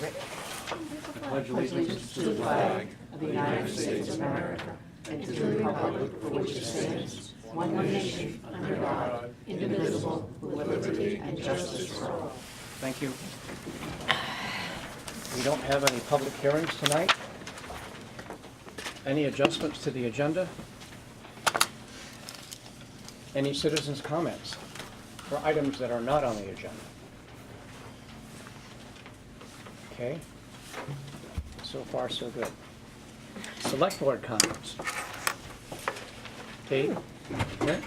I pledge allegiance to the flag of the United States of America and to the republic for which it stands, one nation, under God, indivisible, with liberty and justice for all. Thank you. We don't have any public hearings tonight. Any adjustments to the agenda? Any citizens' comments for items that are not on the agenda? Okay. So far, so good. Select board comments. Kate? Yeah?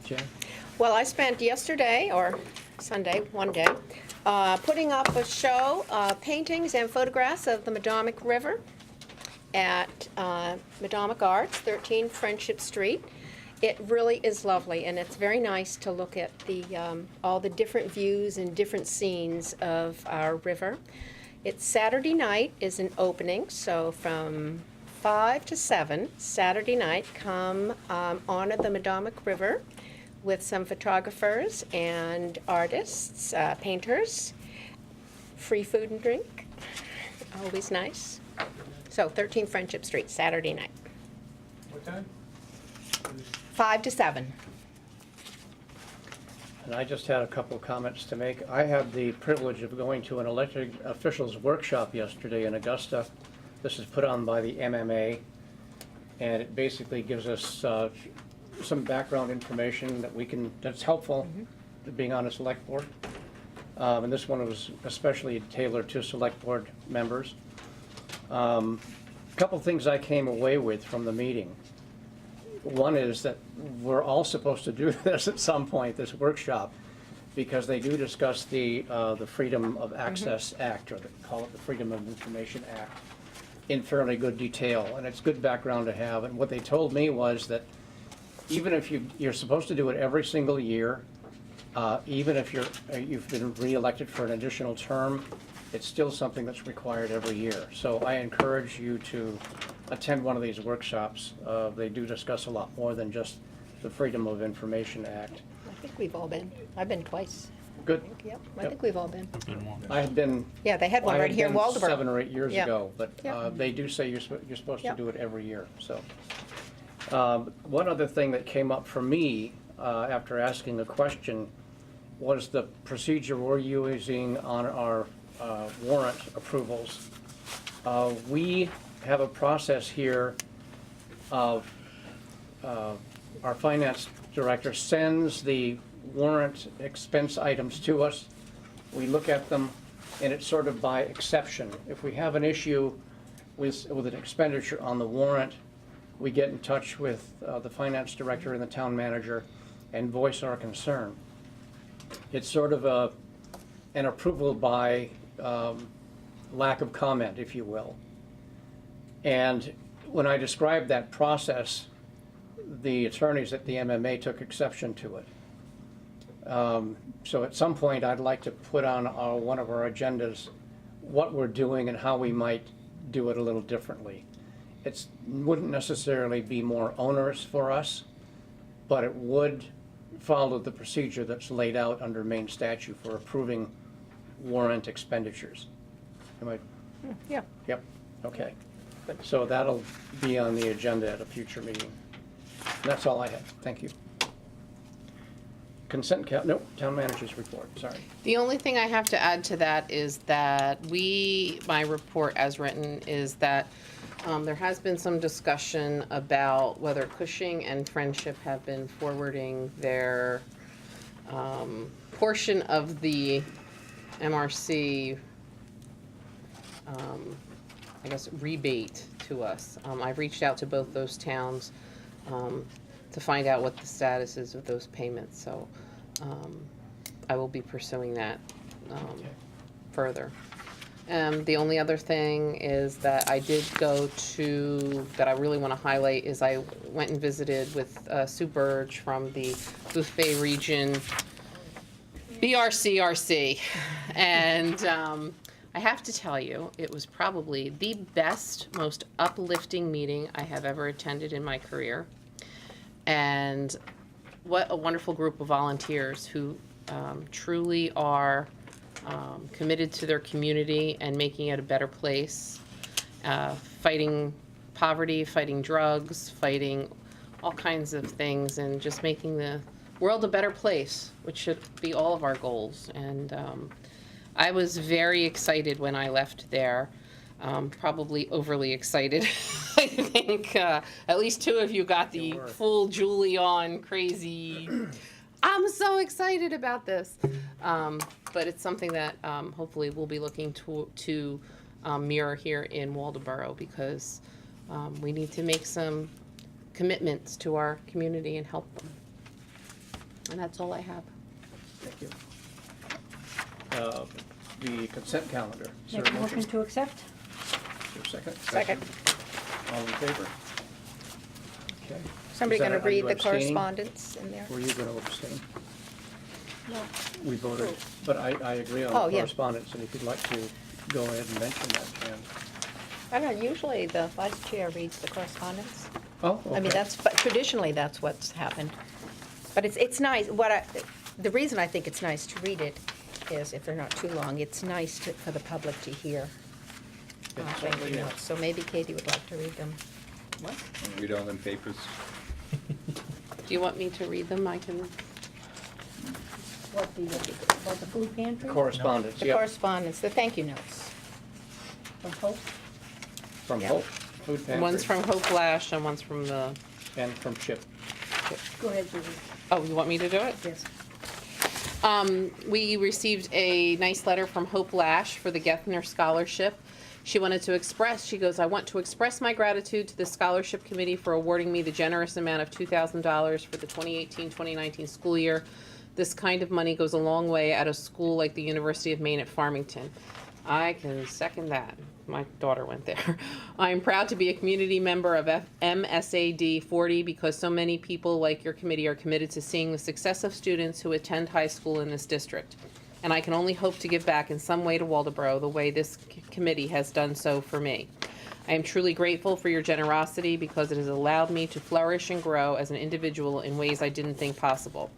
Jen? Well, I spent yesterday, or Sunday, one day, putting up a show, paintings and photographs of the Madomic River at Madomic Arts, 13 Friendship Street. It really is lovely, and it's very nice to look at the all the different views and different scenes of our river. It's Saturday night is an opening, so from 5 to 7, Saturday night, come honor the Madomic River with some photographers and artists, painters, free food and drink, always nice. So 13 Friendship Street, Saturday night. What time? 5 to 7. And I just had a couple of comments to make. I had the privilege of going to an elected officials workshop yesterday in Augusta. This is put on by the MMA, and it basically gives us some background information that's helpful to being on a select board. And this one was especially tailored to select board members. A couple things I came away with from the meeting. One is that we're all supposed to do this at some point, this workshop, because they do discuss the Freedom of Access Act, or they call it the Freedom of Information Act, in fairly good detail, and it's good background to have. And what they told me was that even if you're supposed to do it every single year, even if you've been reelected for an additional term, it's still something that's required every year. So I encourage you to attend one of these workshops. They do discuss a lot more than just the Freedom of Information Act. I think we've all been. I've been twice. Good. Yep, I Yep. think we've all been. I had been. Yeah, they had one I right had here in been Waldeboro. 7 or 8 years Yep. ago, but Yep. they do say you're supposed to Yep. do it every year. So one other thing that came up for me after asking the question was the procedure we're using on our warrant approvals. We have a process here of our finance director sends the warrant expense items to us. We look at them, and it's sort of by exception. If we have an issue with an expenditure on the warrant, we get in touch with the finance director and the town manager and voice our concern. It's sort of an approval by lack of comment, if you will. And when I described that process, the attorneys at the MMA took exception to it. So at some point, I'd like to put on one of our agendas what we're doing and how we might do it a little differently. It wouldn't necessarily be more onerous for us, but it would follow the procedure that's laid out under Maine statute for approving warrant expenditures. Am I? Yeah. Yep, okay. So that'll be on the agenda at a future meeting. That's all I have, thank you. Consent nope, town manager's report, sorry. The only thing I have to add to that is that my report as written is that there has been some discussion about whether Cushing and Friendship have been forwarding their portion of the MRC, I guess, rebate to us. I've reached out to both those towns to find out what the status is of those payments, so I will be pursuing that further. The only other thing is that I did go to, that I really want to highlight, is I went and visited with Sue Burge from the Booth Bay Region BRCRC, and I have to tell you, it was probably the best, most uplifting meeting I have ever attended in my career. And what a wonderful group of volunteers who truly are committed to their community and making it a better place, fighting poverty, fighting drugs, fighting all kinds of things, and just making the world a better place, which should be all of our goals. And I was very excited when I left there, probably overly excited. I think at least two of you got the You were. full Julie on crazy, I'm so excited about this. But it's something that hopefully we'll be looking to mirror here in Waldoboro, because we need to make some commitments to our community and help them. And that's all I have. Thank you. The consent calendar. Is there Make a a motion to accept? Is there a second? Second. All in favor? Okay. Somebody Is that- going to are you read the abstaining? correspondence in there? Were you going to abstain? No. We voted, but I agree on Oh, the yeah. correspondence, and if you'd like to go ahead and mention that, Jan. I don't know, usually the vice chair reads the correspondence. Oh, okay. I mean, traditionally, that's what's happened. But it's nice, the reason I think it's nice to read it is, if they're not too long, it's nice for the public to hear. It Thank certainly you is. notes. So maybe Katie would like to read them. What? Read all them papers. Do you want me to read them? I can. What, the food pantry? Correspondence, The yep, correspondence, the thank you notes. From Hope? from Yeah. Hope Food Pantry. One's from Hope Lash and one's from the. And from Chip. Go ahead, Julie. Oh, you want me to do it? Yes. We received a nice letter from Hope Lash for the Gethner Scholarship. She wanted to she goes, I want to express my gratitude to the Scholarship Committee for awarding me the generous amount of $2,000 for the 2018-2019 school year. This kind of money goes a long way at a school like the University of Maine at Farmington. I can second that. My daughter went there. I'm proud to be a community member of MSAD 40 because so many people like your committee are committed to seeing the success of students who attend high school in this district. And I can only hope to give back in some way to Waldoboro the way this committee has done so for me. I am truly grateful for your generosity because it has allowed me to flourish and grow as an individual in ways I didn't think possible.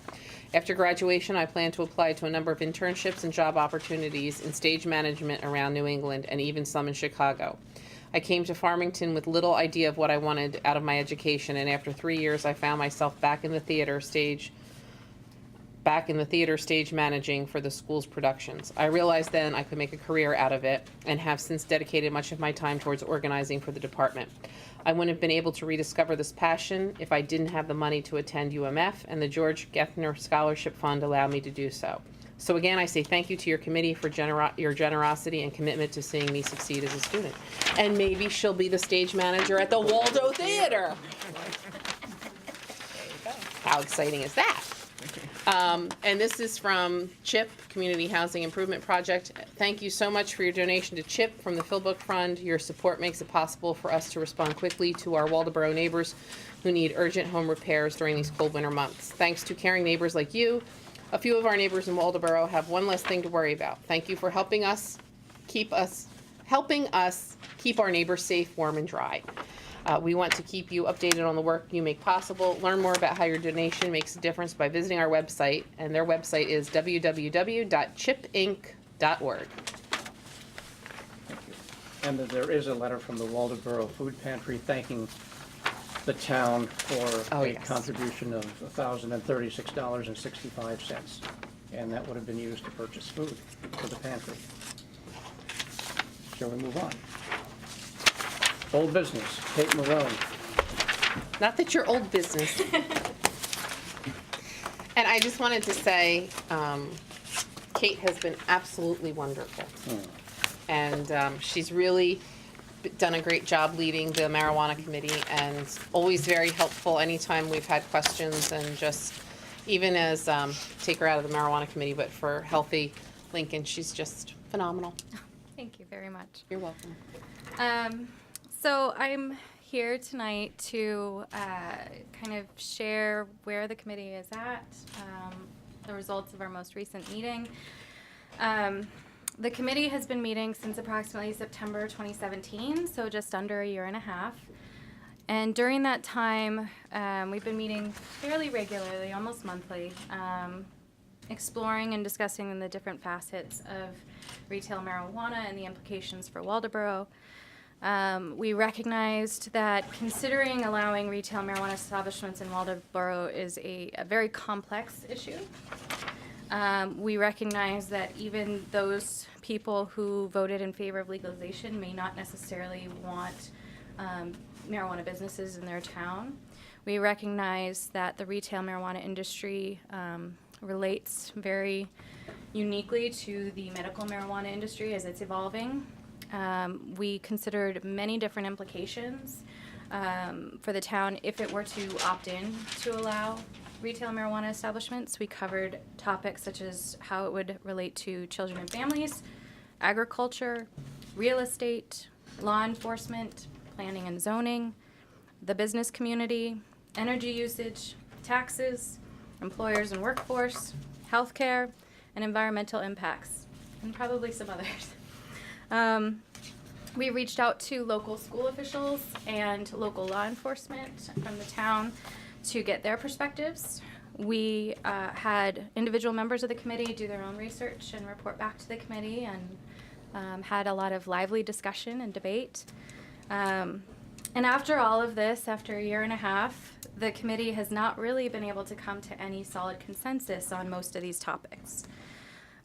After graduation, I plan to apply to a number of internships and job opportunities in stage management around New England and even some in Chicago. I came to Farmington with little idea of what I wanted out of my education, and after 3 years, I found myself back in the theater stage managing for the school's productions. I realized then I could make a career out of it and have since dedicated much of my time towards organizing for the department. I wouldn't have been able to rediscover this passion if I didn't have the money to attend UMF, and the George Gethner Scholarship Fund allowed me to do so. So again, I say thank you to your committee for your generosity and commitment to seeing me succeed as a student. And maybe she'll be the stage manager at the Waldo Theater. How exciting is that? And this is from CHIP, Community Housing Improvement Project. Thank you so much for your donation to CHIP from the Philbrook Fund. Your support makes it possible for us to respond quickly to our Waldoboro neighbors who need urgent home repairs during these cold winter months. Thanks to caring neighbors like you, a few of our neighbors in Waldoboro have one less thing to worry about. Thank you for helping us keep our neighbors safe, warm, and dry. We want to keep you updated on the work you make possible. Learn more about how your donation makes a difference by visiting our website, and their website is www.chipinc.org. Thank you. And there is a letter from the Waldoboro Food Pantry thanking the town for Oh, a yes. contribution of $1,036.65. And that would have been used to purchase food for the pantry. Shall we move on? Old business, Kate Marone. Not that you're old business. And I just wanted to say, Kate has been absolutely wonderful. And she's really done a great job leading the marijuana committee and always very helpful anytime we've had questions, and just even as, take her out of the marijuana committee, but for Healthy Lincoln, she's just phenomenal. Thank you very much. You're welcome. So I'm here tonight to kind of share where the committee is at, the results of our most recent meeting. The committee has been meeting since approximately September 2017, so just under a year and a half. And during that time, we've been meeting fairly regularly, almost monthly. exploring and discussing the different facets of retail marijuana and the implications for Waldoboro. We recognized that considering allowing retail marijuana establishments in Waldoboro is a very complex issue. We recognize that even those people who voted in favor of legalization may not necessarily want marijuana businesses in their town. We recognize that the retail marijuana industry relates very uniquely to the medical marijuana industry as it's evolving. We considered many different implications for the town if it were to opt in to allow retail marijuana establishments. We covered topics such as how it would relate to children and families, agriculture, real estate, law enforcement, planning and zoning, the business community, energy usage, taxes, employers and workforce, healthcare, and environmental impacts, and probably some others. We reached out to local school officials and local law enforcement from the town to get their perspectives. We had individual members of the committee do their own research and report back to the committee, and had a lot of lively discussion and debate. And after all of this, after a year and a half, the committee has not really been able to come to any solid consensus on most of these topics.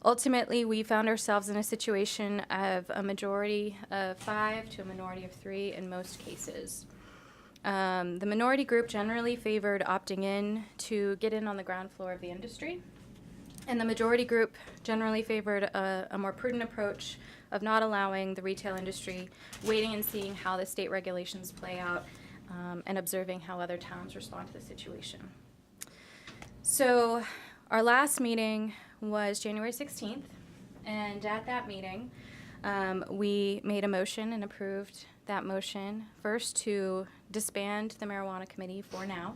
Ultimately, we found ourselves in a situation of a majority of 5 to a minority of 3 in most cases. The minority group generally favored opting in to get in on the ground floor of the industry, and the majority group generally favored a more prudent approach of not allowing the retail industry, waiting and seeing how the state regulations play out, and observing how other towns respond to the situation. So our last meeting was January 16th, and at that meeting, we made a motion and approved that motion, first to disband the marijuana committee for now.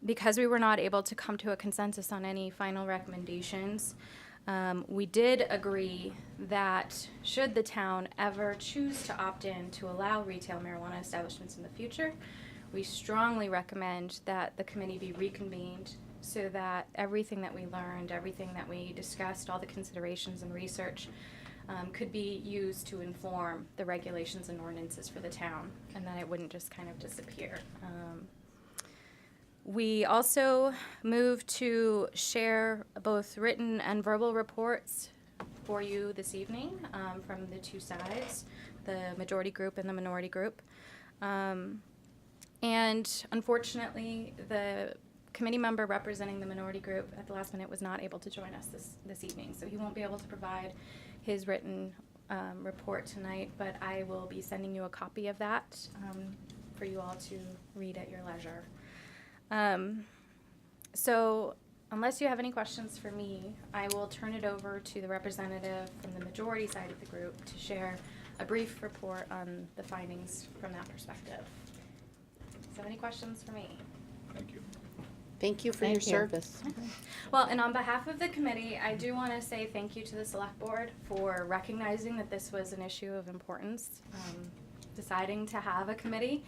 Because we were not able to come to a consensus on any final recommendations, we did agree that should the town ever choose to opt in to allow retail marijuana establishments in the future, we strongly recommend that the committee be reconvened so that everything that we learned, everything that we discussed, all the considerations and research could be used to inform the regulations and ordinances for the town, and that it wouldn't just kind of disappear. We also moved to share both written and verbal reports for you this evening from the two sides, the majority group and the minority group. And unfortunately, the committee member representing the minority group at the last minute was not able to join us this evening, so he won't be able to provide his written report tonight, but I will be sending you a copy of that for you all to read at your leisure. So unless you have any questions for me, I will turn it over to the representative from the majority side of the group to share a brief report on the findings from that perspective. So any questions for me? Thank you. Thank you for Thank your you. service. Well, and on behalf of the committee, I do want to say thank you to the select board for recognizing that this was an issue of importance, deciding to have a committee.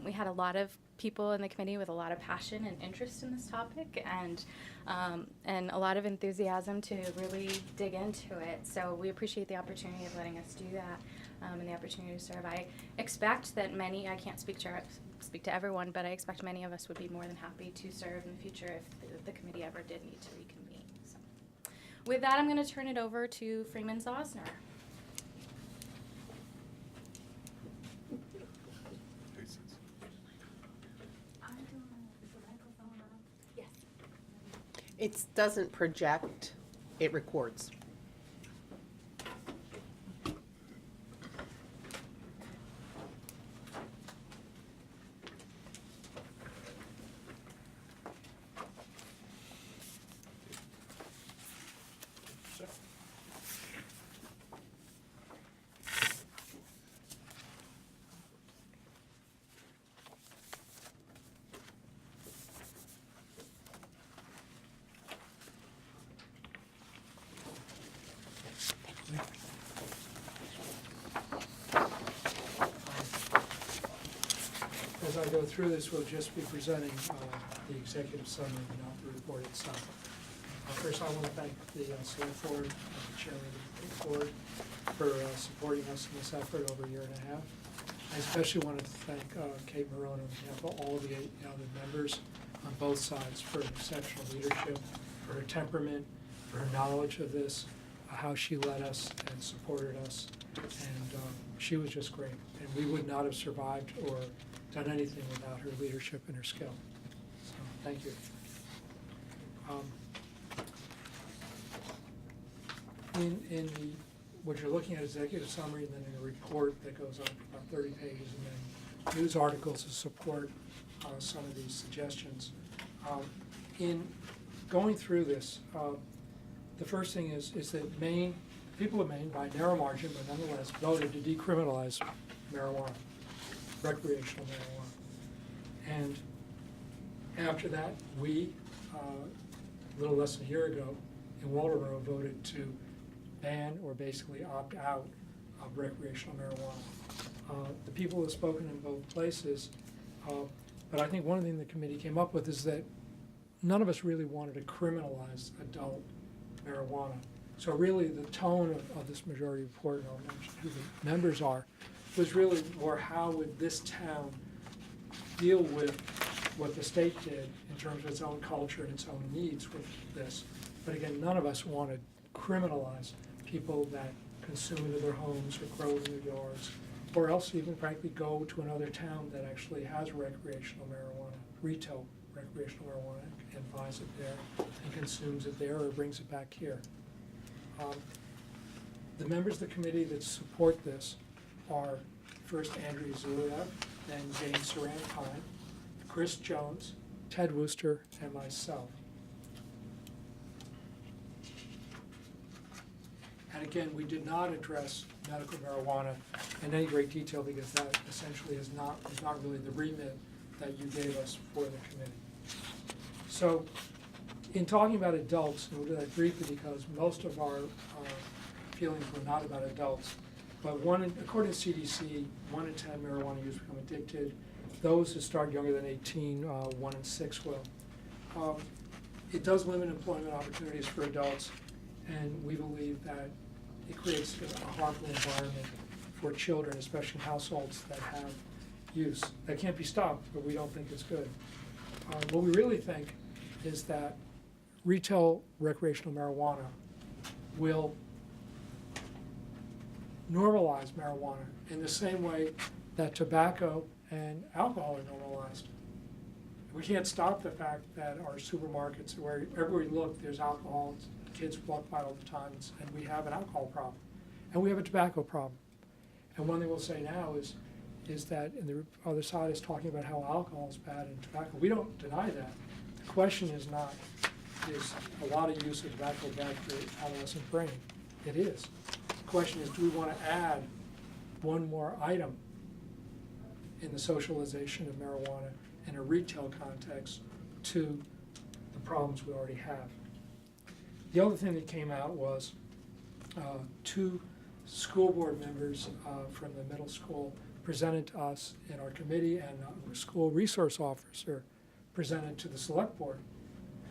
We had a lot of people in the committee with a lot of passion and interest in this topic, and a lot of enthusiasm to really dig into it. So we appreciate the opportunity of letting us do that, and the opportunity to serve. I expect that many, I can't speak to everyone, but I expect many of us would be more than happy to serve in the future if the committee ever did need to reconvene. So with that, I'm going to turn it over to Freeman Zosner. It doesn't project, it records. As I go through this, we'll just be presenting the executive summary, not the report itself. First, I want to thank the select board, the chairman of the board, for supporting us in this effort over a year and a half. I especially wanted to thank Kate Marone on behalf of all of the 8 other members on both sides for exceptional leadership, for her temperament, for her knowledge of this, how she led us and supported us, and she was just great. And we would not have survived or done anything without her leadership and her skill. So, thank you. In the, what you're looking at is executive summary, and then in a report that goes on for about 30 pages, and then news articles to support some of these suggestions. In going through this, the first thing is that Maine, people of Maine, by narrow margin, but nonetheless, voted to decriminalize marijuana, recreational marijuana. And after that, we, a little less than a year ago, in Waldoboro, voted to ban or basically opt out of recreational marijuana. The people have spoken in both places, but I think one of the things the committee came up with is that none of us really wanted to criminalize adult marijuana. So really the tone of this majority report, and I'll mention who the members are, was really more how would this town deal with what the state did in terms of its own culture and its own needs with this. But again, none of us wanted to criminalize people that consume it in their homes or grow it in their yards, or else even frankly go to another town that actually has recreational marijuana, retail recreational marijuana, and buys it there and consumes it there or brings it back here. The members of the committee that support this are first Andrea Zuliev, then James Saran-Pine, Chris Jones, Ted Wooster, and myself. And again, we did not address medical marijuana in any great detail because that essentially is not really the remit that you gave us for the committee. So in talking about adults, and we'll do that briefly because most of our feelings were not about adults, but according to CDC, 1 in 10 marijuana users become addicted. Those who start younger than 18, 1 in 6 will. It does limit employment opportunities for adults, and we believe that it creates a harmful environment for children, especially in households that have use. That can't be stopped, but we don't think it's good. What we really think is that retail recreational marijuana will normalize marijuana in the same way that tobacco and alcohol are normalized. We can't stop the fact that our supermarkets, wherever we look, there's alcohol. Kids walk by all the time, and we have an alcohol problem, and we have a tobacco problem. And one thing we'll say now is that, and the other side is talking about how alcohol is bad and tobacco. We don't deny that. The question is not, is a lot of use of tobacco bad for the adolescent brain? It is. The question is, do we want to add one more item in the socialization of marijuana in a retail context to the problems we already have? The other thing that came out was 2 school board members from the middle school presented to us in our committee, and a school resource officer presented to the select board.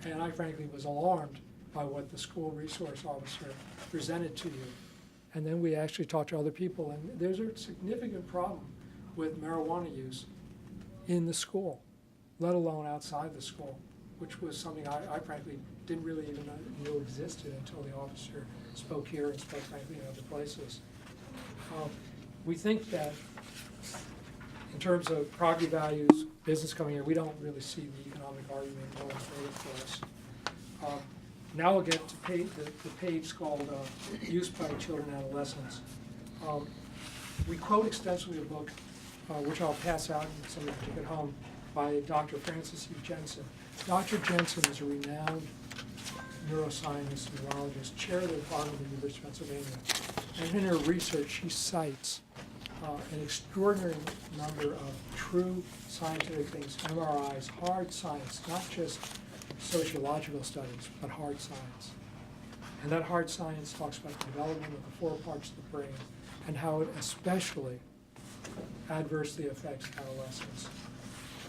And I frankly was alarmed by what the school resource officer presented to you. And then we actually talked to other people, and there's a significant problem with marijuana use in the school, let alone outside the school, which was something I frankly didn't really even know existed until the officer spoke here and spoke frankly in other places. We think that in terms of property values, business coming here, we don't really see the economic argument going forward for us. Now we'll get to the page called Use by Children and Adolescents. We quote extensively a book, which I'll pass out and somebody can take it home, by Dr. Francis E. Jensen. Dr. Jensen is a renowned neuroscientist, neurologist, chair of the department at the University of Pennsylvania. And in her research, she cites an extraordinary number of true scientific things, MRIs, hard science, not just sociological studies, but hard science. And that hard science talks about the development of the 4 parts of the brain and how it especially adversely affects adolescents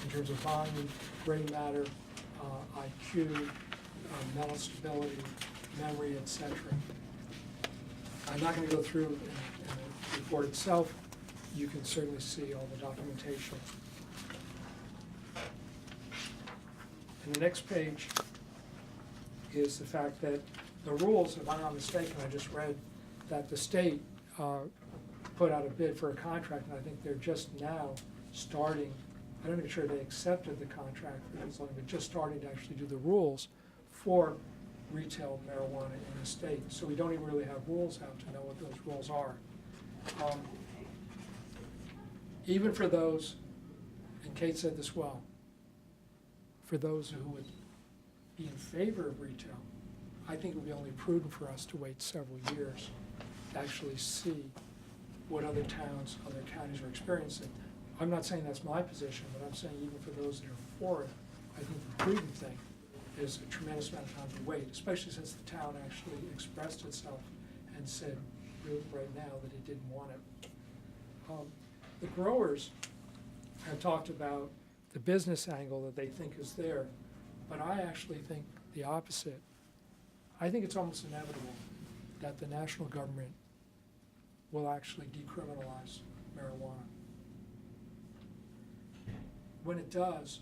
in terms of volume, brain matter, IQ, mental stability, memory, etc. I'm not going to go through in the report itself. You can certainly see all the documentation. And the next page is the fact that the rules, if I'm not mistaken, I just read that the state put out a bid for a contract, and I think they're just now starting, I'm not even sure they accepted the contract, but just starting to actually do the rules for retail marijuana in the state. So we don't even really have rules out to know what those rules are. Even for those, and Kate said this well, for those who would be in favor of retail, I think it would be only prudent for us to wait several years to actually see what other towns, other counties are experiencing. I'm not saying that's my position, but I'm saying even for those that are for it, I think the prudent thing is a tremendous amount of time to wait, especially since the town actually expressed itself and said right now that it didn't want it. The growers have talked about the business angle that they think is there, but I actually think the opposite. I think it's almost inevitable that the national government will actually decriminalize marijuana. When it does,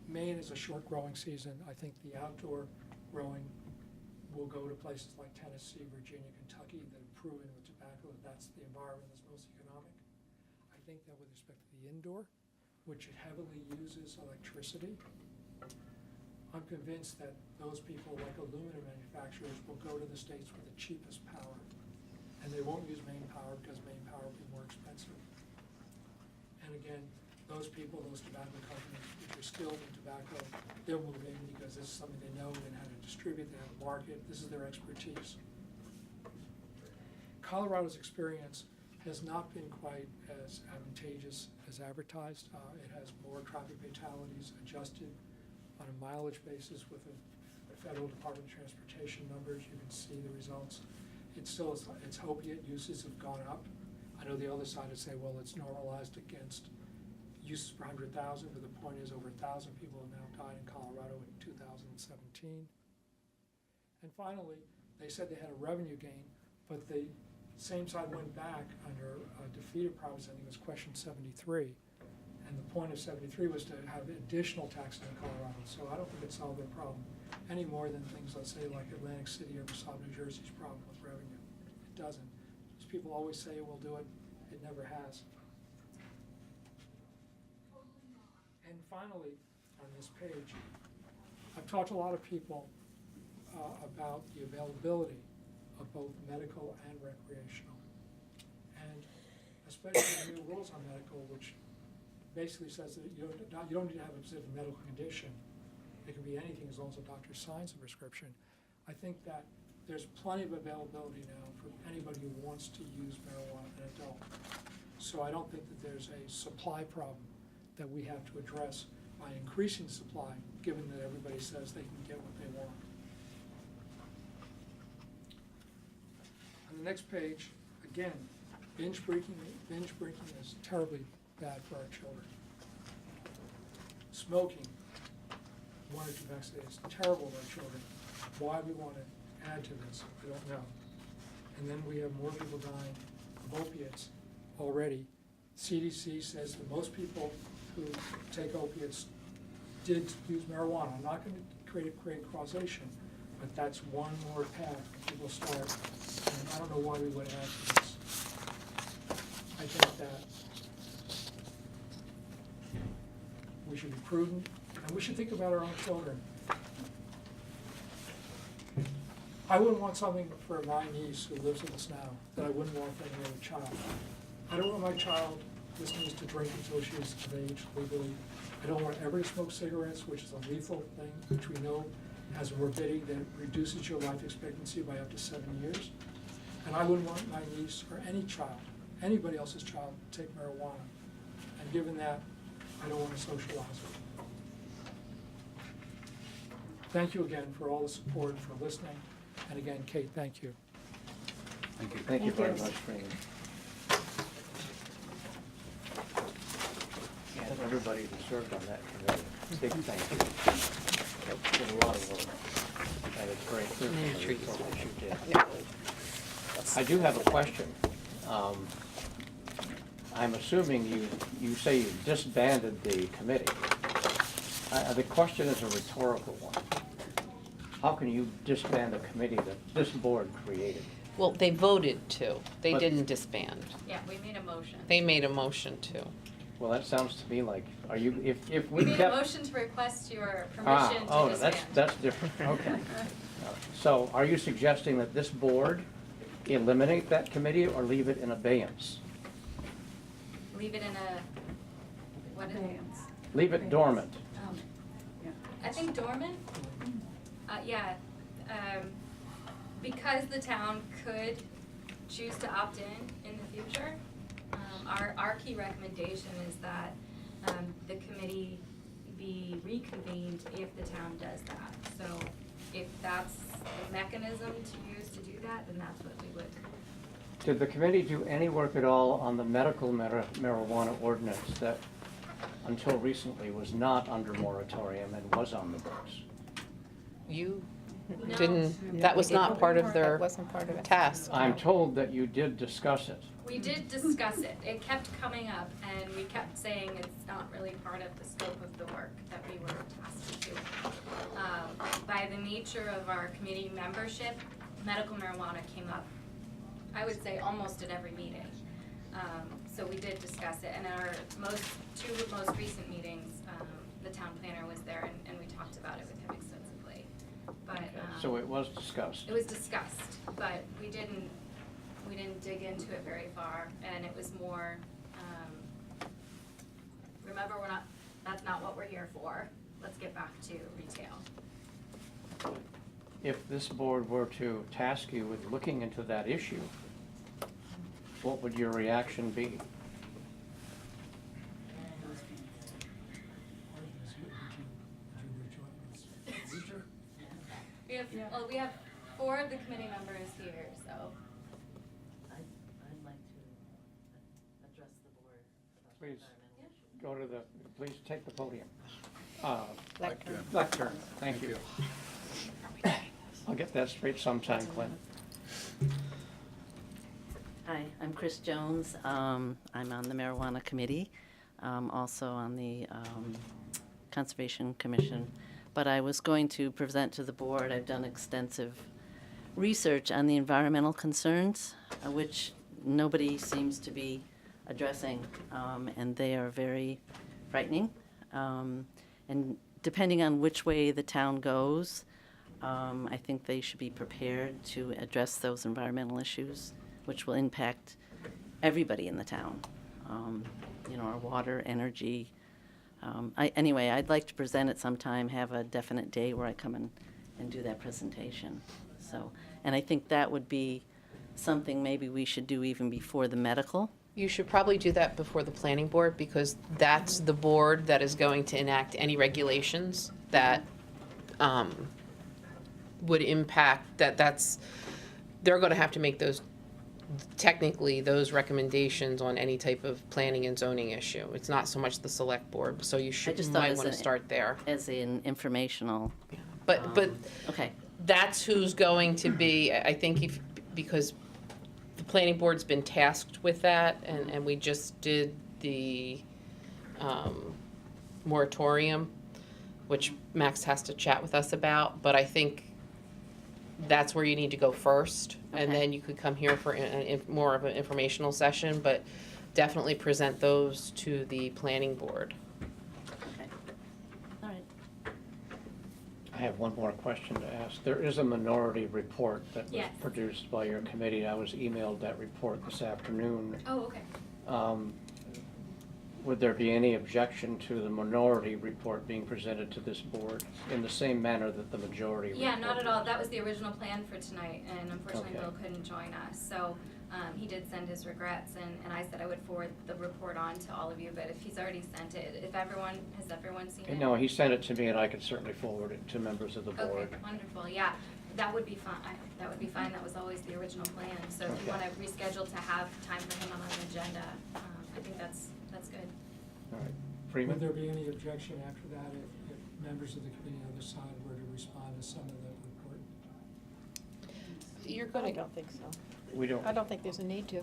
Maine is a short growing season. I think the outdoor growing will go to places like Tennessee, Virginia, Kentucky that have proven with tobacco that that's the environment that's most economic. I think that with respect to the indoor, which it heavily uses electricity, I'm convinced that those people like aluminum manufacturers will go to the states with the cheapest power. And they won't use main power because main power will be more expensive. And again, those people, those tobacco companies, which are skilled in tobacco, they'll move in because this is something they know and how to distribute, they have a market, this is their expertise. Colorado's experience has not been quite as advantageous as advertised. It has more traffic fatalities adjusted on a mileage basis with the Federal Department of Transportation numbers. You can see the results. It still is, its opiate uses have gone up. I know the other side would say, well, it's normalized against uses per 100,000, but the point is over 1,000 people have now died in Colorado in 2017. And finally, they said they had a revenue gain, but the same side went back under a defeated promise, I think it was question 73. And the point of 73 was to have additional taxes in Colorado. So I don't think it solved their problem any more than things, let's say, like Atlantic City ever solved New Jersey's problem with revenue. It doesn't. Because people always say it will do it. It never has. And finally, on this page, I've talked to a lot of people about the availability of both medical and recreational. And especially the new rules on medical, which basically says that you don't need to have a specific medical condition. It can be anything as long as a doctor signs a prescription. I think that there's plenty of availability now for anybody who wants to use marijuana as an adult. So I don't think that there's a supply problem that we have to address by increasing the supply, given that everybody says they can get what they want. On the next page, again, binge drinking is terribly bad for our children. Smoking, 1 or 2 packs a day, is terrible for our children. Why we want to add to this, I don't know. And then we have more people dying of opiates already. CDC says that most people who take opiates did use marijuana. I'm not going to create causation, but that's one more path people start. And I don't know why we would add to this. I think that we should be prudent, and we should think about our own children. I wouldn't want something for my niece who lives with us now that I wouldn't want for any other child. I don't want my child listening to drink until she's of age legally. I don't want ever to smoke cigarettes, which is a lethal thing, which we know has a morbidity that reduces your life expectancy by up to 7 years. And I wouldn't want my niece or any child, anybody else's child, to take marijuana. And given that, I don't want to socialize it. Thank you again for all the support, for listening. And again, Kate, thank you. Thank you. Thank you very much, Frank. And everybody who served on that committee. Big thank you. did a lot of work, and it's very clear from Many the trees. report that you did. Yeah. I do have a question. I'm assuming you say you disbanded the committee. The question is a rhetorical one. How can you disband a committee that this board created? Well, they voted to. They But- didn't disband. Yeah, we made a motion. They made a motion to. Well, that sounds to me like, are you, if We we made a kept... motion to request your Ah, permission to oh, disband. that's different, okay. So are you suggesting that this board eliminate that committee or leave it in abeyance? Leave it in a, what is it? Leave it dormant? I think dormant, yeah, because the town could choose to opt in the future. Our key recommendation is that, the committee be reconvened if the town does that. So if that's the mechanism to use to do that, then that's what we would. Did the committee do any work at all on the medical marijuana ordinance that until recently was not under moratorium and was on the books? You No. didn't, that was not part of their That wasn't part of it. task. I'm told that you did discuss it. We did discuss it. It kept coming up and we kept saying it's not really part of the scope of the work that we were tasked to do. By the nature of our committee membership, medical marijuana came up, I would say almost at every meeting. So we did discuss it, and our two most recent meetings, the town planner was there and we talked about it with him extensively. But, So it was discussed. it was discussed, but we didn't dig into it very far, and it was more, remember, that's not what we're here for. Let's get back to retail. If this board were to task you with looking into that issue, what would your reaction be? We have 4 of the committee members here, so. I'd like to address the board about the Please. environmental issue. Go to please take the podium. Lectern. Lectern, thank you. I'll get that straight sometime, Clint. Hi, I'm Chris Jones. I'm on the marijuana committee, also on the Conservation Commission. But I was going to present to the board, I've done extensive research on the environmental concerns, which nobody seems to be addressing, and they are very frightening. And depending on which way the town goes, I think they should be prepared to address those environmental issues, which will impact everybody in the town. Our water, energy. Anyway, I'd like to present it sometime, have a definite day where I come and do that presentation. So, and I think that would be something maybe we should do even before the medical. You should probably do that before the planning board, because that's the board that is going to enact any regulations that would impact, they're gonna have to make those recommendations on any type of planning and zoning issue. It's not so much the select board, so you just thought might as wanna an- start there. As an informational. But Okay, that's who's going to be, I think because the planning board's been tasked with that, and we just did the moratorium, which Max has to chat with us about, but I think that's where you need to go first, and Okay. then you could come here for more of an informational session, but definitely present those to the planning board. okay. All right. I have one more question to ask. There is a minority report that was Yes. produced by your committee. I was emailed that report this afternoon. Oh, okay. Would there be any objection to the minority report being presented to this board in the same manner that the majority report? Yeah, not at all. That was the original plan for tonight, and unfortunately Okay. Bill couldn't join us. So he did send his regrets, and I said I would forward the report on to all of you, but if he's already sent it, has everyone seen it? No, he sent it to me, and I could certainly forward it to members of the board. Okay, wonderful, yeah. That would be fine. That would be fine. That was always the original plan. So if you Okay. want to reschedule to have time for him on an agenda, I think that's good. All right. Would Freeman? there be any objection after that if members of the committee on the other side were to respond to some of the report. You're I gonna, don't think so. We don't, I don't think there's a need to.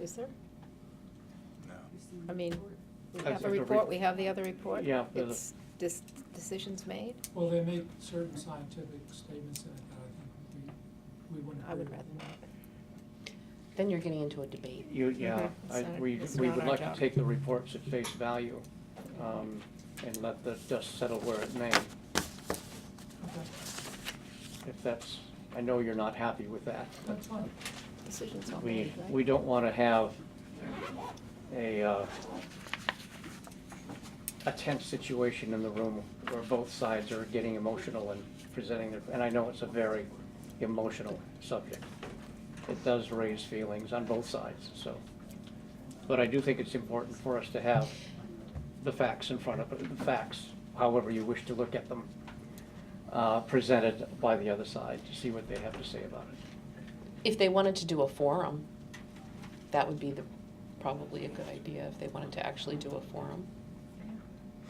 Is there? No. I mean, we I have think a the report, we have the other report. Yeah, there's a- It's, decisions made. Well, they make certain scientific statements in it that I think we wouldn't I would agree rather with. not. Then you're getting into a debate. yeah, It's not- we it's we not would our like job. to take the reports at face value, and let the dust settle where it may. Okay, If that's, I know you're not happy with that. that's fine. Decisions are We, made, right? we don't want to have a tense situation in the room where both sides are getting emotional and presenting their, and I know it's a very emotional subject. It does raise feelings on both sides, so. But I do think it's important for us to have the facts in front of us, the facts, however you wish to look at them, presented by the other side to see what they have to say about it. If they wanted to do a forum, that would be probably a good idea, if they wanted to actually do a forum.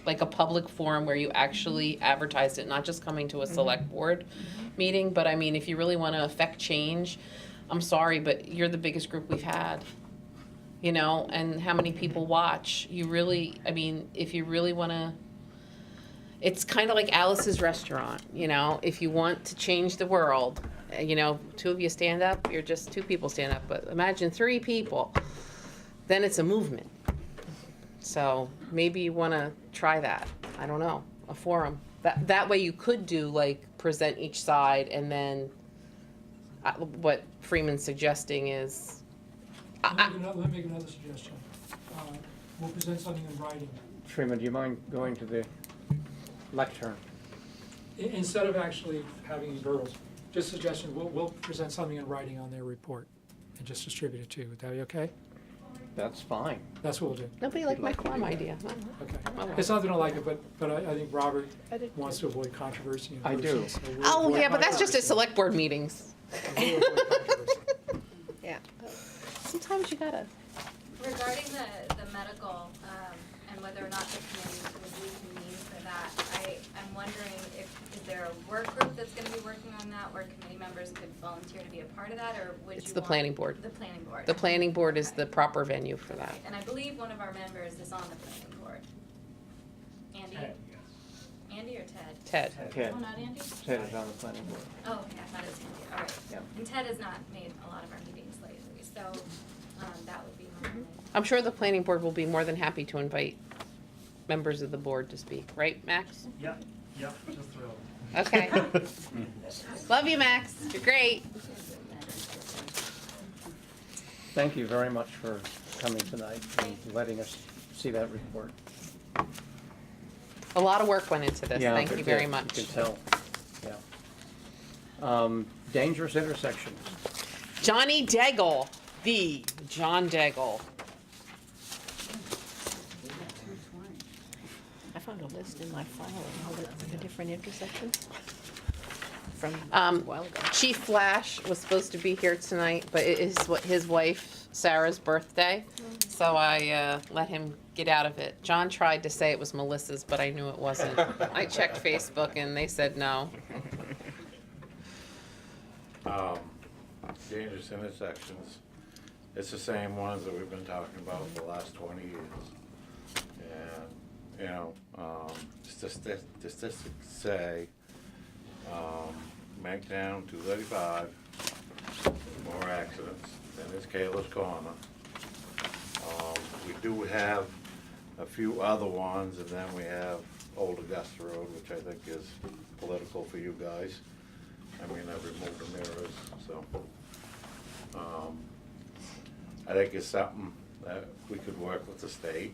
Like a public forum where you actually advertised it, not just coming to a select board meeting, but I mean, if you really wanna affect change, I'm sorry, but you're the biggest group we've had. You know, and how many people watch, you really, I mean, if you really wanna, it's kinda like Alice's Restaurant, you know, if you want to change the world, you know, two of you stand up, you're just, two people stand up, but imagine 3 people, then it's a movement. So maybe you wanna try that, I don't know, a forum. That way you could do like, present each side and then, what Freeman's suggesting is, Let me make another suggestion. We'll present something in writing. Freeman, do you mind going to the lectern? Instead of actually having verbals, just suggestion, we'll present something in writing on their report and just distribute it to you. Would that be okay? That's fine. That's what we'll do. nobody liked my forum idea, huh? Okay. It's not that I like it, but I think Robert I did wants to avoid controversy. in I do. person, so we'll Oh, avoid yeah, but that's just at controversy. select board meetings. We'll avoid controversy. Yeah. Sometimes you gotta. Regarding the medical, and whether or not the committee would reconvene for that, I'm wondering is there a work group that's gonna be working on that, where committee members could volunteer to be a part of that, or would you It's the want- planning board. The planning board. The planning board is the proper venue for that. And I believe one of our members is on the planning board. Andy? Andy or Ted? Ted. Ted, Oh, not Andy? Ted is on the planning board. Oh, okay, I thought it was Andy, all right. Yeah. And Ted has not made a lot of our meetings lately, so, that would be my only. I'm sure the planning board will be more than happy to invite members of the board to speak, right, Max? Yep, just thrilled. Okay. Love you, Max. You're great. Thank you very much for coming tonight and letting us see that report. A lot of work went into this. Yeah, Thank but you very yeah, much. You can tell, yeah. Dangerous intersections. Johnny Daigle, the John Daigle. I found a list in my file of all the different intersections from a Um, while ago. Chief Flash was supposed to be here tonight, but it is his wife Sarah's birthday, so I let him get out of it. John tried to say it was Melissa's, but I knew it wasn't. I checked Facebook and they said no. Dangerous intersections, it's the same ones that we've been talking about for the last 20 years. And, you know, statistics say, Manktown 235, more accidents, then there's Kayla's Corner. We do have a few other ones, and then we have Old Augusta Road, which I think is political for you guys. I mean, I've removed the mirrors, so. I think it's something that we could work with the state,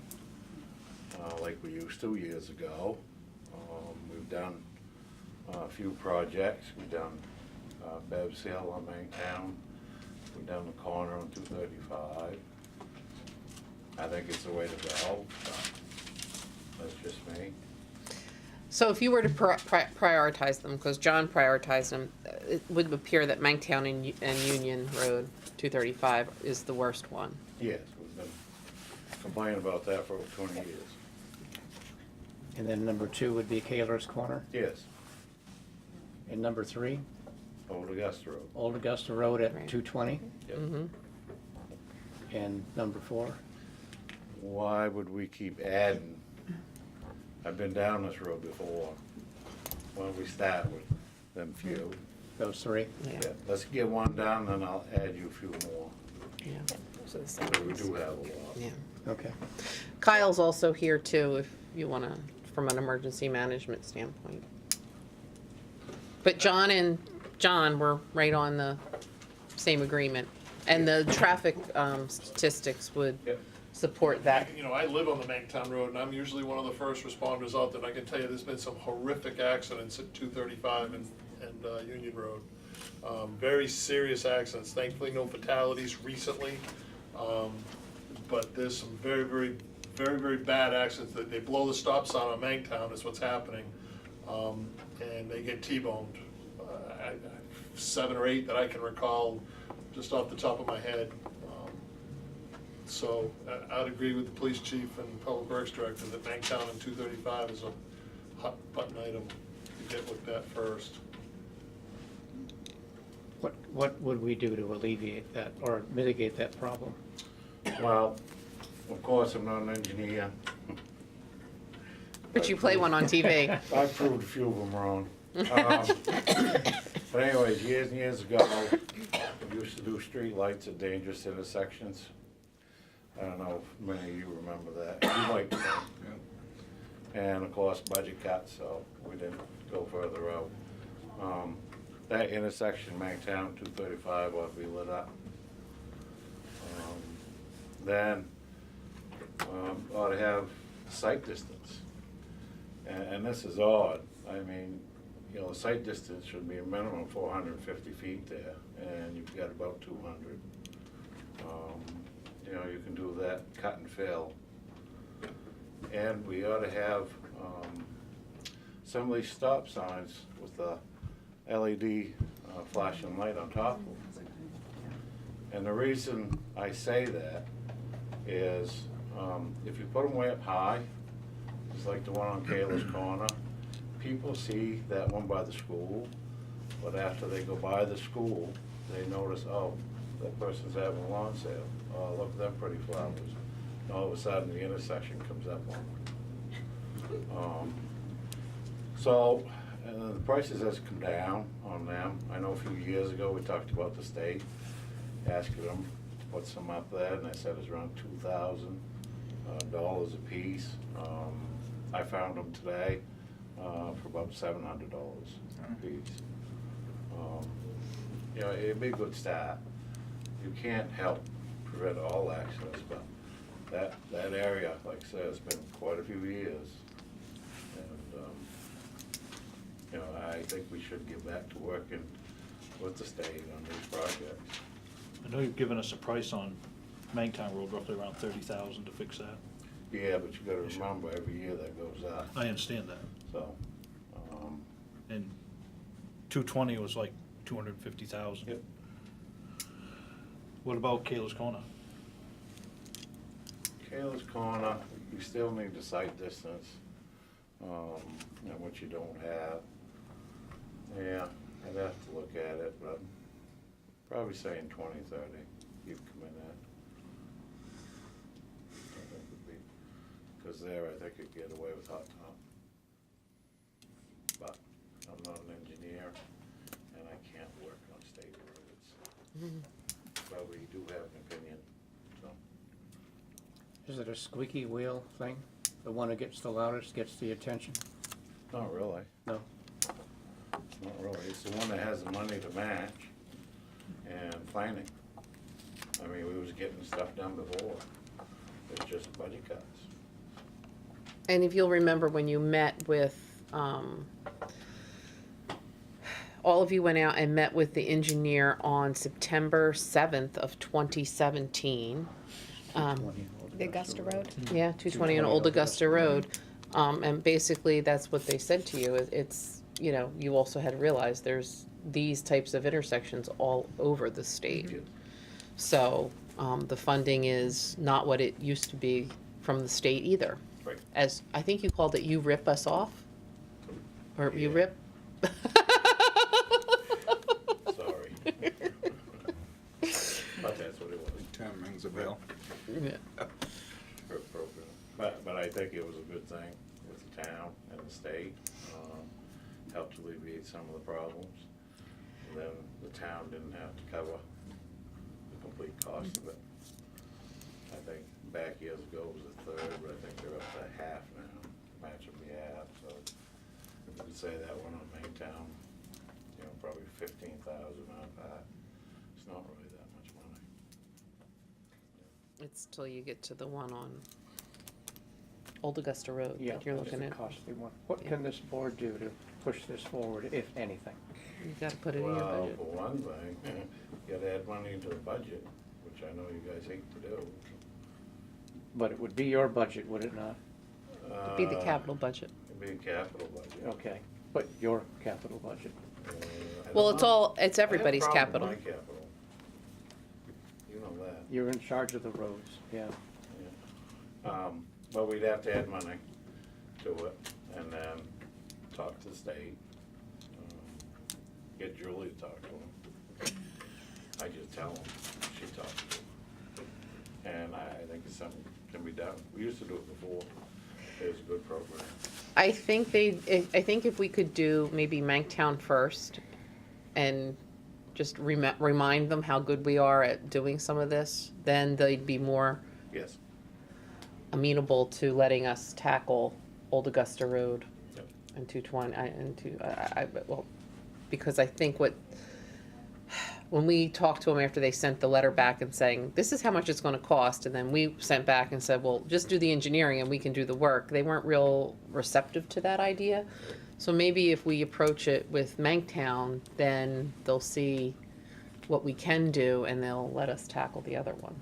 like we used to years ago. We've done a few projects. We've done Bebb's Hill on Manktown. We've done the corner on 235. I think it's the way to go, but that's just me. So if you were to prioritize them, because John prioritized them, it would appear that Manktown and Union Road 235 is the worst one. Yes, we've been complaining about that for over 20 years. And then number 2 would be Kaler's Corner. Yes, And number 3, Old Augusta Road. Old Augusta Road at Right. 220. Yep. Mm-hmm. And number 4, Why would we keep adding? I've been down this road before. Why don't we start with them few? those 3. Yeah, Yeah, let's get one done, then I'll add you a few more. yeah. So the So same we ones. do have a lot. Yeah. Okay. Kyle's also here too, if you wanna, from an emergency management standpoint. But John and John were right on the same agreement, and the traffic, statistics would Yep. support that. You know, I live on the Mangtown Road, and I'm usually one of the first responders out there, and I can tell you, there's been some horrific accidents at 235 and Union Road. Very serious accidents, thankfully no fatalities recently, but there's some very bad accidents, that they blow the stop sign on Mangtown is what's happening, and they get T-boned. 7 or 8 that I can recall, just off the top of my head. So I'd agree with the police chief and public works director that Mangtown and 235 is a hot button item to get looked at first. What would we do to alleviate that or mitigate that problem? Well, of course, I'm not an engineer. But you play one on TV. I proved a few of them wrong. But anyways, years and years ago, we used to do street lights at dangerous intersections. I don't know if many of you remember that. You might. And of course, budget cuts, so we didn't go further out. That intersection, Mangtown 235, ought to be lit up. Then, ought to have sight distance. And this is odd. I mean, you know, the sight distance should be a minimum 450 feet there, and you've got about 200. You know, you can do that cut and fill. And we ought to have some of these stop signs with the LED flashing light on top of them. And the reason I say that is if you put them way up high, just like the one on Kaler's Corner, people see that one by the school, but after they go by the school, they notice, oh, that person's having a lawn sale. Oh, look at them pretty flowers. And all of a sudden, the intersection comes up on them. So, and the prices has come down on them. I know a few years ago, we talked about the state, asking them to put some up there, and they said it's around $2,000 a piece. I found them today for about $700 a piece. You know, it'd be a good start. You can't help prevent all accidents, but that area, like I said, it's been quite a few years. And, you know, I think we should get back to working with the state on these projects. I know you've given us a price on Mangtown Road, roughly around 30,000 to fix that. Yeah, but you gotta remember, every year that goes up, I understand that. so, And 220 was like 250,000. Yep. What about Kaler's Corner? Kaler's Corner, you still need the sight distance, you know, which you don't have. Yeah, I'd have to look at it, but probably saying 20, 30, you'd come in at. I think would be, because there, I think you'd get away with hot top. But I'm not an engineer, and I can't work on state roads. But we do have an opinion, so. Is it a squeaky wheel thing? The one that gets the loudest gets the attention? Not really. No? Not really. It's the one that has the money to match and planning. I mean, we was getting stuff done before. It's just budget cuts. And if you'll remember when you met with, all of you went out and met with the engineer on September 7th of 2017. The Augusta Road. Yeah, 220 on Old Augusta Road. And basically, that's what they said to you. It's, you know, you also had realized there's these types of intersections all over the state. So the funding is not what it used to be from the state either. Right. As, I think you called it, you rip us off? Or you Yeah. rip? Sorry. But that's what it was. Term rings a bell. Yeah. for a program. But I think it was a good thing with the town and the state, helped alleviate some of the problems. And then the town didn't have to cover the complete cost of it. I think back years ago it was a third, but I think they're up to half now, match of the half, so if you could say that one on Main Town, you know, probably 15,000 out of that, it's not really that much money. It's till you get to the one on Old Augusta Road Yeah, that you're that's looking the at. costly one. What Yeah. can this board do to push this forward, if anything? You gotta put it in your Well, budget. for one thing, you gotta add money into the budget, which I know you guys hate to do. But it would be your budget, would it not? It'd be the capital budget. It'd be a capital budget. Okay, but your capital budget. I Well, don't it's know. all, it's I have a everybody's problem capital. with my capital. You know that. You're in charge of the roads, yeah. But we'd have to add money to it and then talk to the state. Get Julie to talk to them. I just tell them, she talks to them. And I think it's something can be done. We used to do it before. It was a good program. I think I think if we could do maybe Manktown first and just remind them how good we are at doing some of this, then they'd be more Yes. amenable to letting us tackle Old Augusta Road Yep. and 220, well, because I think when we talked to them after they sent the letter back and saying, this is how much it's gonna cost, and then we sent back and said, well, just do the engineering and we can do the work, they weren't real receptive to that idea. So maybe if we approach it with Manktown, then they'll see what we can do and they'll let us tackle the other one.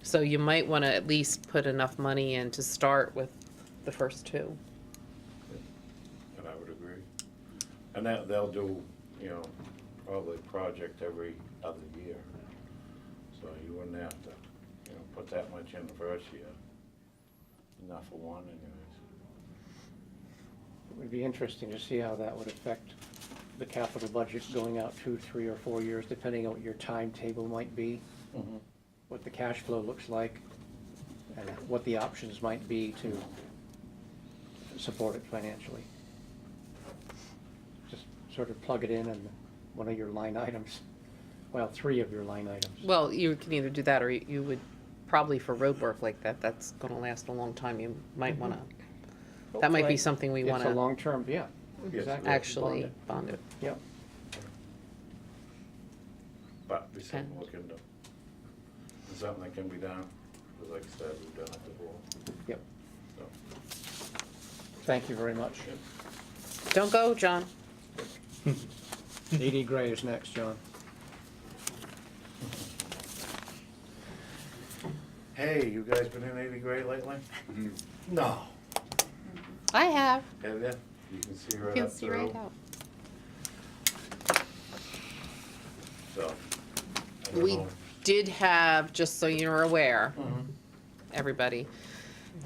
So you might wanna at least put enough money in to start with the first two. And I would agree. And they'll do, you know, probably a project every other year. So you wouldn't have to, you know, put that much in the first year. Enough for one anyways. It would be interesting to see how that would affect the capital budget going out 2, 3, or 4 years, depending on what your timetable might be, what the cash flow looks like, and what the options might be to support it financially. Just sort of plug it in one of your line items, well, 3 of your line items. Well, you can either do that or you would, probably for road work like that, that's gonna last a long time, you might wanna, that might be Hopefully. something we It's a wanna long-term, yeah, Yes, exactly. actually bond it. Yep. But be something to look into. It's something that can be done, because like I said, we've done it before, Yep. so. Thank you very much. Don't go, John. Edie Gray is next, John. Hey, you guys been in 80 grade lately? No. I have. Have you? You can see right You up can see through. right out. So. I don't We know. did have, just so you're aware, everybody,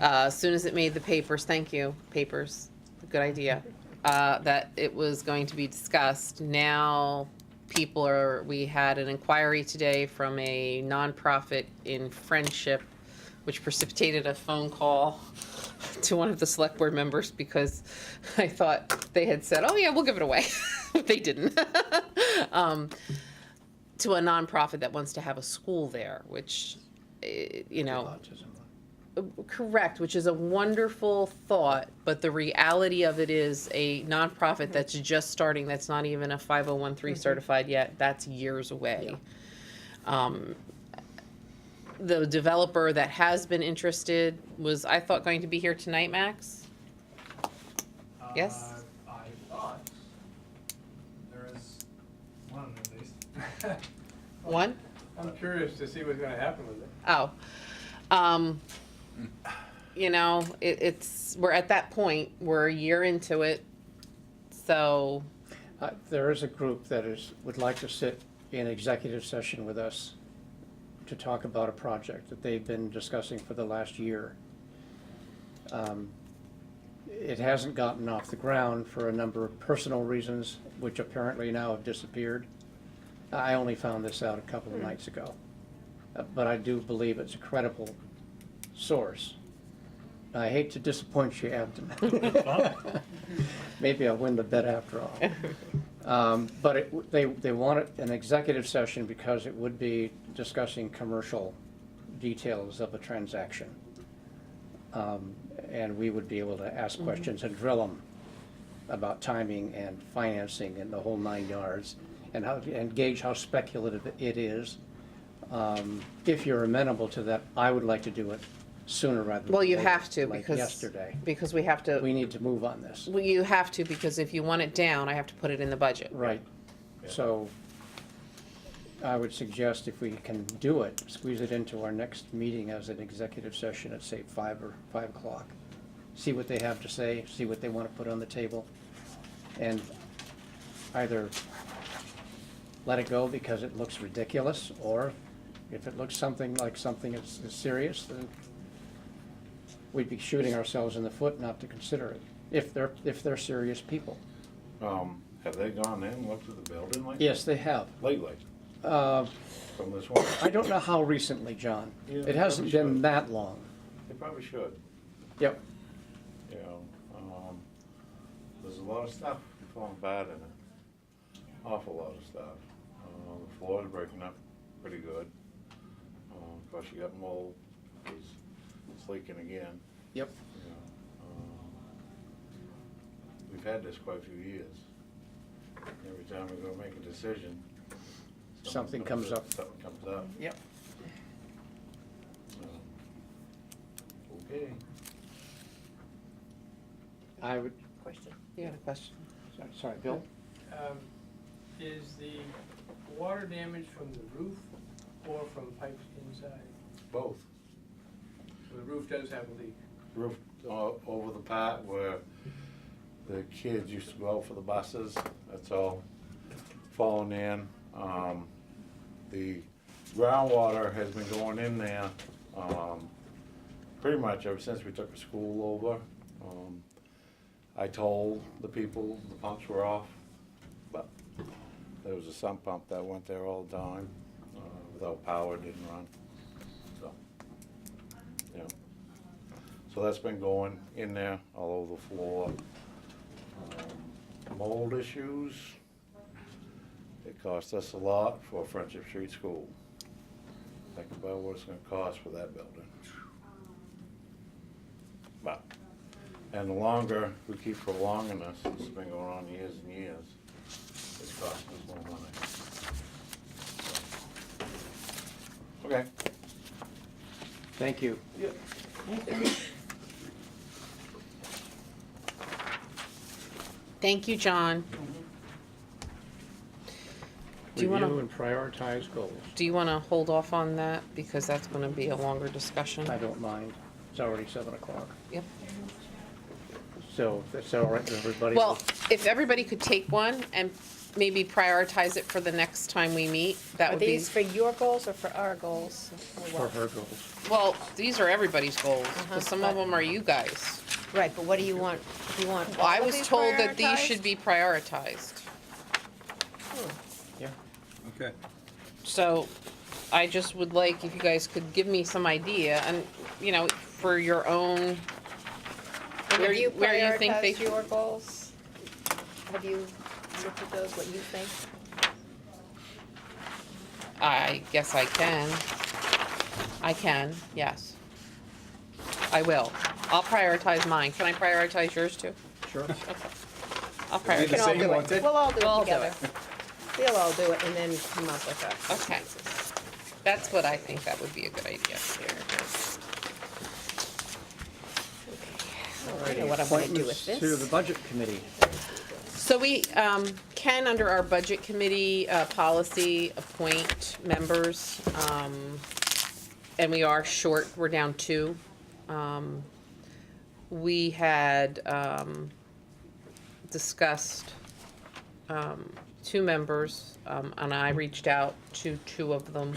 as soon as it made the papers, thank you, papers, good idea, that it was going to be discussed. Now, we had an inquiry today from a nonprofit in Friendship, which precipitated a phone call to one of the select board members because I thought they had said, oh yeah, we'll give it away. But they didn't. To a nonprofit that wants to have a school there, which, you know, correct, which is a wonderful thought, but the reality of it is a nonprofit that's just starting, that's not even a 501(c)(3) certified yet, that's years away. The developer that has been interested was, I thought, going to be here tonight, Max? Yes? I thought there is one at least. One? I'm curious to see what's gonna happen with it. Oh. You know, we're at that point, we're a year into it, so, There is a group that would like to sit in executive session with us to talk about a project that they've been discussing for the last year. It hasn't gotten off the ground for a number of personal reasons, which apparently now have disappeared. I only found this out a couple of nights ago. But I do believe it's a credible source. I hate to disappoint you, Abden. Maybe I'll win the bet after all. But they wanted an executive session because it would be discussing commercial details of a transaction. And we would be able to ask questions and drill them about timing and financing and the whole 9 yards, and gauge how speculative it is. If you're amenable to that, I would like to do it sooner rather than Well, you later, have to, like because. yesterday. Because we have to. We need to move on this. Well, you have to, because if you want it down, I have to put it in the budget. Right. So I would suggest if we can do it, squeeze it into our next meeting as an executive session at, say, 5 or 5 o'clock. See what they have to say, see what they want to put on the table, and either let it go because it looks ridiculous, or if it looks something like something that's serious, then we'd be shooting ourselves in the foot not to consider it, if they're serious people. Have they gone in and looked at the building like? Yes, they have. Lately, Uh, from this one? I don't know how recently, John. Yeah, It hasn't probably been should. that long. They probably should, Yep. you know. There's a lot of stuff falling bad in it. Awful lot of stuff. The floor's breaking up pretty good. Of course, you got mold, it's leaking again. Yep. You know. We've had this quite a few years. Every time we go make a decision, Something comes up. Something comes up. Yep. So, okay. I would, Question. You had a question? sorry, Bill? Is the water damage from the roof or from pipes inside? Both. So the roof does have a leak. Roof over the part where the kids used to go out for the buses, that's all fallen in. The groundwater has been going in there, pretty much ever since we took the school over. I told the people the pumps were off, but there was a sump pump that went there all the time, without power, it didn't run, so, yeah. So that's been going in there, all over the floor. Mold issues, it cost us a lot for Friendship Street School. Think about what it's gonna cost for that building. But, and the longer we keep prolonging this, this has been going on years and years, it's costing us more money. So. Okay. Thank you. Thank you, John. Do you Review wanna, and prioritize goals. do you wanna hold off on that, because that's gonna be a longer discussion? I don't mind. It's already 7 o'clock. Yep. So, that's all right with everybody? Well, if everybody could take one and maybe prioritize it for the next time we meet, that Are would be. these for your goals or for our goals? Or For what? her goals. Well, these are everybody's goals, Uh-huh, 'cause some of but- them are you guys. Right, but what do you want? Do you want Well, I all of was these told that these prioritized? should be prioritized. Yeah. Okay. So I just would like if you guys could give me some idea and, you know, for your own, And where have you where you think they. prioritized your goals? Have you looked at those, what you think? I guess I can. I can, yes. I will. I'll prioritize mine. Can I prioritize yours too? Sure. I'll It'll be We the can all same, do won't it. it? We'll all do We'll all it do together. We'll all do it and then come up with a. Okay. That's what I think that would be a good idea. I know what I'm gonna do with Appointments to the this. Budget Committee. So we can, under our budget committee policy, appoint members. And we are short, we're down 2. We had discussed 2 members, and I reached out to 2 of them.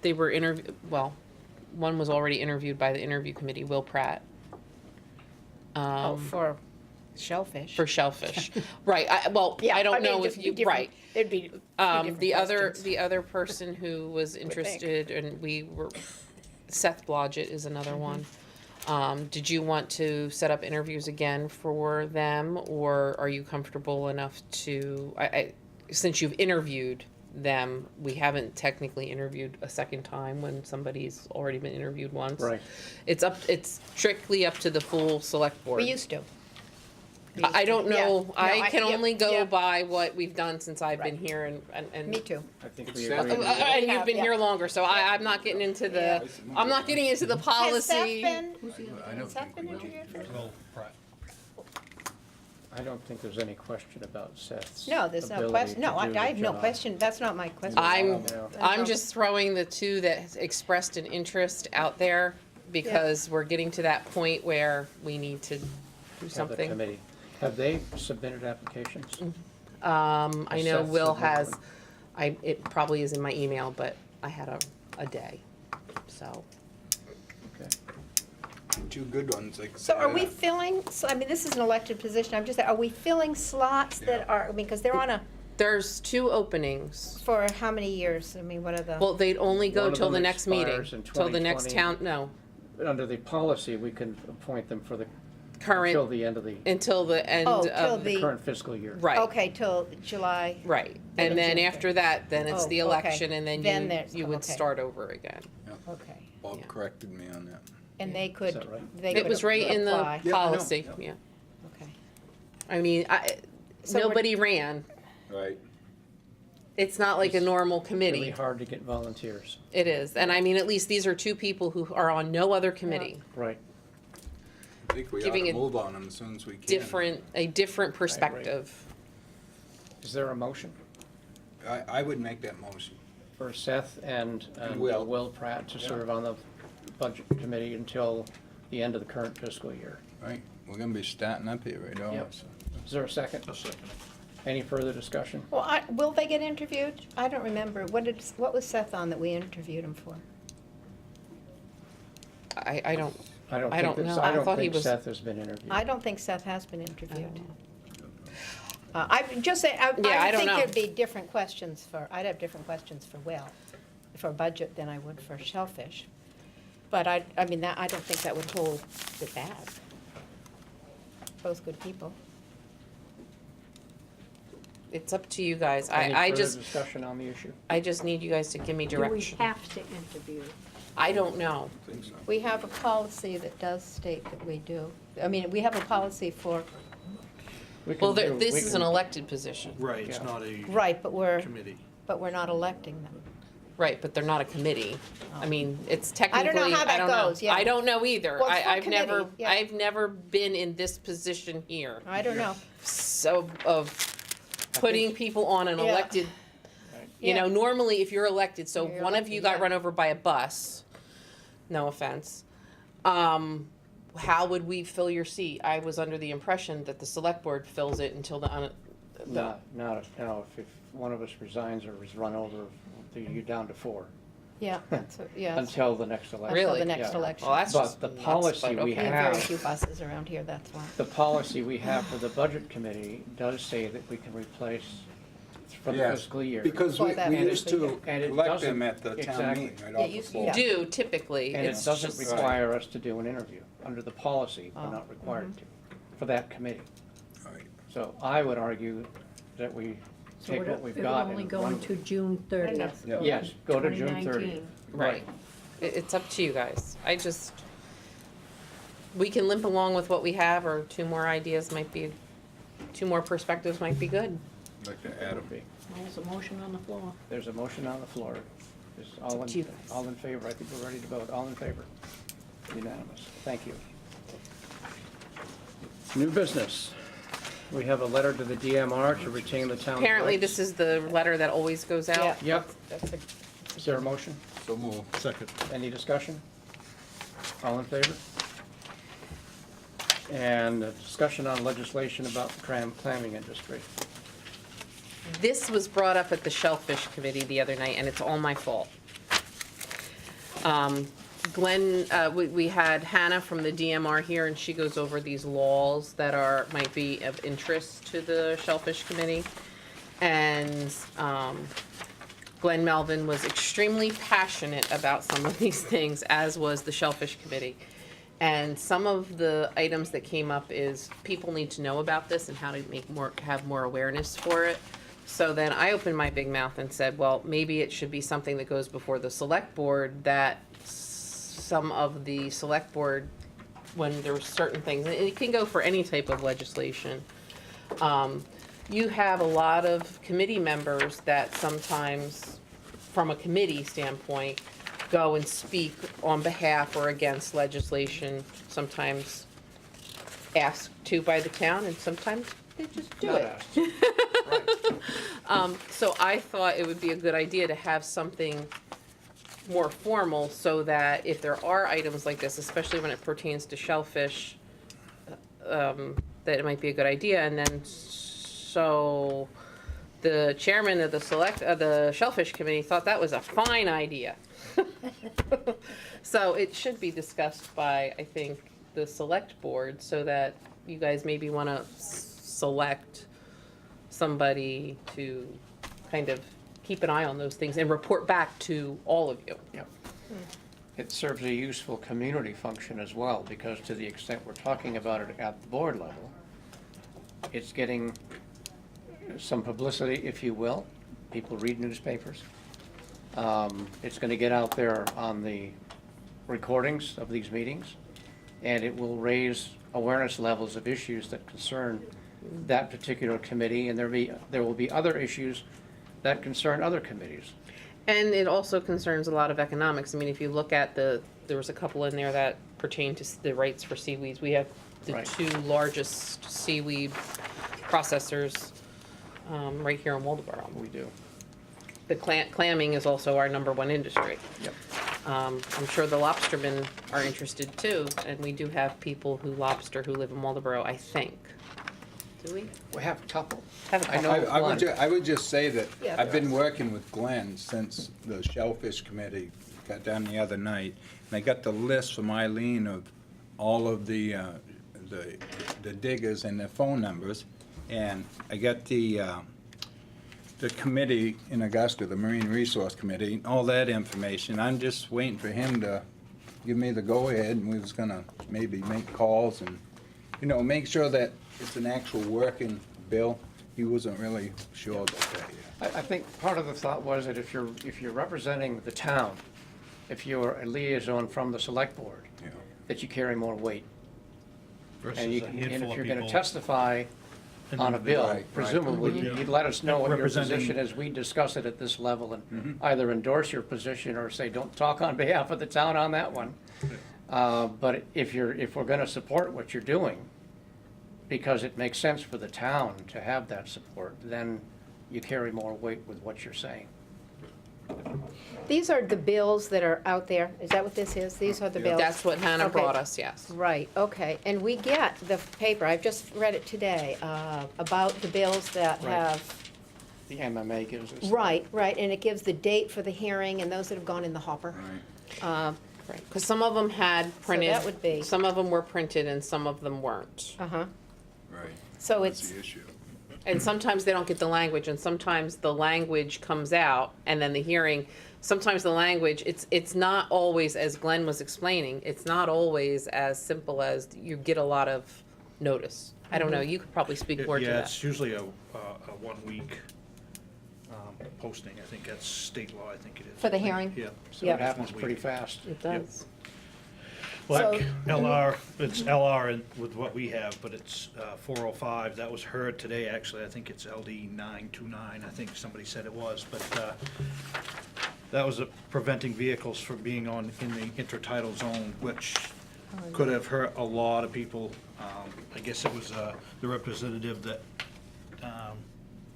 They were one was already interviewed by the interview committee, Will Pratt. Oh, for shellfish. For shellfish. Right, well, Yeah, I don't mean, know it'd if be you, different- right. It'd be two different questions. The other person who was interested, and we were, Seth Blodgett is another Mm-hmm. one. Did you want to set up interviews again for them, or are you comfortable enough to, since you've interviewed them, we haven't technically interviewed a second time when somebody's already been interviewed once. Right. It's strictly up to the full select board. We used to. I don't Yeah. know, No, I can yeah, only go yeah. by what we've done since I've been Right. here and. Me too. I think It's we Seth. agree. And you've been Yeah. here longer, so I'm not getting into the, I'm not getting into the Has Seth policy. been, I don't has Seth think been we will. interviewed first? Will Pratt. I don't think there's any question about Seth's No, there's no ability question, no, to do the I have no job. question, that's not my question. I'm, Yeah. I'm just throwing the two that expressed an interest out there because we're getting to that point where we need to do Have the something. committee. Have they submitted applications? I Has know Seth Will submitted has, one? it probably is in my email, but I had a day, so. Okay. Two good ones, like. So are we filling, so, I mean, this is an elected position, I'm just, are we filling slots that are, I mean, because they're on a, There's two openings. for how many years? I mean, what are the? Well, they'd only One go of till them the next meeting, expires in till the next 2020. town, no, Under the policy, we can appoint them for the, until current, the end of the until the end Oh, till of, the- current fiscal year. right, Okay, till July. right. End And of then June. after that, then it's Oh, the okay. election, and Then then there's- you would okay. start over again. Okay, Bob Yeah. corrected me on that. and they could, that right? they It could was right in the apply. Yeah, I know. policy, Yep. yeah. Okay. I mean, So we're- nobody ran. Right. It's not like a normal Really committee. hard to get volunteers. It is. And I mean, at least these are two people who are on no other committee. Right. I think we ought Giving to it move on them as soon as we can. A different perspective. Is there a motion I would make that motion. for Seth and Will. Will Pratt to Yeah. serve on the budget committee until the end of the current fiscal year? Right, we're gonna be starting up here right away, Yep. so. Is there a second? A second. Any further discussion? Well, will they get interviewed? I don't remember. What was Seth on that we interviewed him for? I don't, I don't I think don't that's- know. I I don't thought he think was- Seth has been interviewed. I don't think Seth has been interviewed. I just say, I Yeah, I don't think know. there'd be different questions for, I'd have different questions for Will, for budget than I would for shellfish. But I mean, I don't think that would hold it back. Both good people. it's up to you guys. Any I further just, discussion on the issue? I just need you guys to give me direction. have to interview? I don't know. I think so. We have a policy that does state that we do. I mean, we have a policy for, We can Well, do- this we is can- an elected position. Right, it's Yeah. not a right, but we're committee. not electing them. Right, but they're not a committee. I mean, it's I don't know technically, how I that don't know. goes, yeah. I don't know either. Well, it's for I've never, committee, yeah. I've never been in this position here. I don't know. So, of putting people on an Yeah. elected, you know, Yeah. normally if you're elected, so You're one of you elected, got yeah. run over by a bus, no offense, how would we fill your seat? I was under the impression that the select board fills it until the No, if one of us resigns or is run over, you're down to 4 Yeah, that's, yeah. until the next election. Until Really? the next Yeah. election. Well, that's But just the nuts, policy but we We okay. have very have- few buses around here, that's why. The policy we have for the budget committee does say that we can replace for the Yes, fiscal year. Because For we that used to fiscal year. And it elect them doesn't- at the town exactly. meeting, right Yeah, off you- the floor. yeah. Do typically, And it it's doesn't just, require us to do an interview. Under the policy, we're Oh, not required to, for that committee. Right. So I would argue that we take what we've got and run. June 30th. Yeah. Yes, go to June 30th. 2019. right. It's up to you guys. We can limp along with what we have, or two more ideas might be, two more perspectives might be good. I'd like to add them. There's a motion on the floor. There's a motion on the floor. Is up to you guys. all in favor? I think we're ready to vote. All in favor? Unanimous. Thank you. New business. We have a letter to the DMR to retain the town's Apparently, rights. this is the letter that always goes out. Yeah. Yep. That's a, Is there a motion? So move. Second. Any discussion? All in favor? And a discussion on legislation about the clamming industry. This was brought up at the Shellfish Committee the other night, and it's all my fault. Glenn, we had Hannah from the DMR here, and she goes over these laws that might be of interest to the Shellfish Committee. And Glenn Melvin was extremely passionate about some of these things, as was the Shellfish Committee. And some of the items that came up is people need to know about this and how to have more awareness for it. So then I opened my big mouth and said, well, maybe it should be something that goes before the select board, that some of the select board, when there's certain things, and it can go for any type of legislation. You have a lot of committee members that sometimes, from a committee standpoint, go and speak on behalf or against legislation, sometimes asked to by the town, and sometimes they just do Not it. asked. Right. So I thought it would be a good idea to have something more formal, so that if there are items like this, especially when it pertains to shellfish, that it might be a good idea. And then, so the chairman of the Shellfish Committee thought that was a fine idea. So it should be discussed by, I think, the select board, so that you guys maybe want to select somebody to kind of keep an eye on those things and report back to all of you. Yep. It serves a useful community function as well, because to the extent we're talking about it at the board level, it's getting some publicity, if you will. People read newspapers. It's going to get out there on the recordings of these meetings, and it will raise awareness levels of issues that concern that particular committee, and there will be other issues that concern other committees. And it also concerns a lot of economics. I mean, if you look at there was a couple in there that pertain to the rights for seaweeds. We have the Right. 2 largest seaweed processors right here in Waldeboro. We do. The clamming is also our #1 industry. Yep. I'm sure the lobstermen are interested too, and we do have people who lobster who live in Waldeboro, I think. Do we? We have a couple. Have a I know couple. one. I would just say that Yeah, I've there been working with Glenn since the Shellfish Committee got done the other night, and I got the list from Eileen of all of the diggers and their phone numbers, and I got the committee in Augusta, the Marine Resource Committee, all that information. I'm just waiting for him to give me the go-ahead, and we was gonna maybe make calls and, make sure that it's an actual working bill. He wasn't really sure about that yet. I think part of the thought was that if you're representing the town, if you're a liaison from the select board, Yeah. that you carry more weight. Versus And a if handful you're of gonna people. testify on a bill, Right, right. presumably, Yeah. you'd let us know what your Representing- position is, we discuss it at this level, and Mm-hmm. either endorse your position or say, don't talk on behalf of the town on that one. But if we're gonna support what you're doing, because it makes sense for the town to have that support, then you carry more weight with what you're saying. These are the bills that are out there. Is that what this is? These are the bills? That's what Hannah Okay. brought us, yes. Right, okay. And we get the paper, I've just read it today, about the bills that Right. have, The MMA gives us. right, and it gives the date for the hearing and those that have gone in the hopper. Right. Right, because some of them had printed. that would be- Some of them were printed and some of them weren't. Uh-huh. Right. So That's it's, the issue. And sometimes they don't get the language, and sometimes the language comes out, and then the hearing, sometimes the language, it's not always, as Glenn was explaining, it's not always as simple as you get a lot of notice. I don't know, you could probably speak more to Yeah, that. it's usually a 1 week posting. I think that's state law, I think it is. For the hearing? Yeah. So Yep. it happens 1 pretty week. fast. It does. Like So- LR, it's LR with what we have, but it's 405. That was heard today, actually. I think it's LD 929. I think somebody said it was, but that was preventing vehicles from being in the intertidal zone, which could have hurt a lot of people. I guess it was the representative that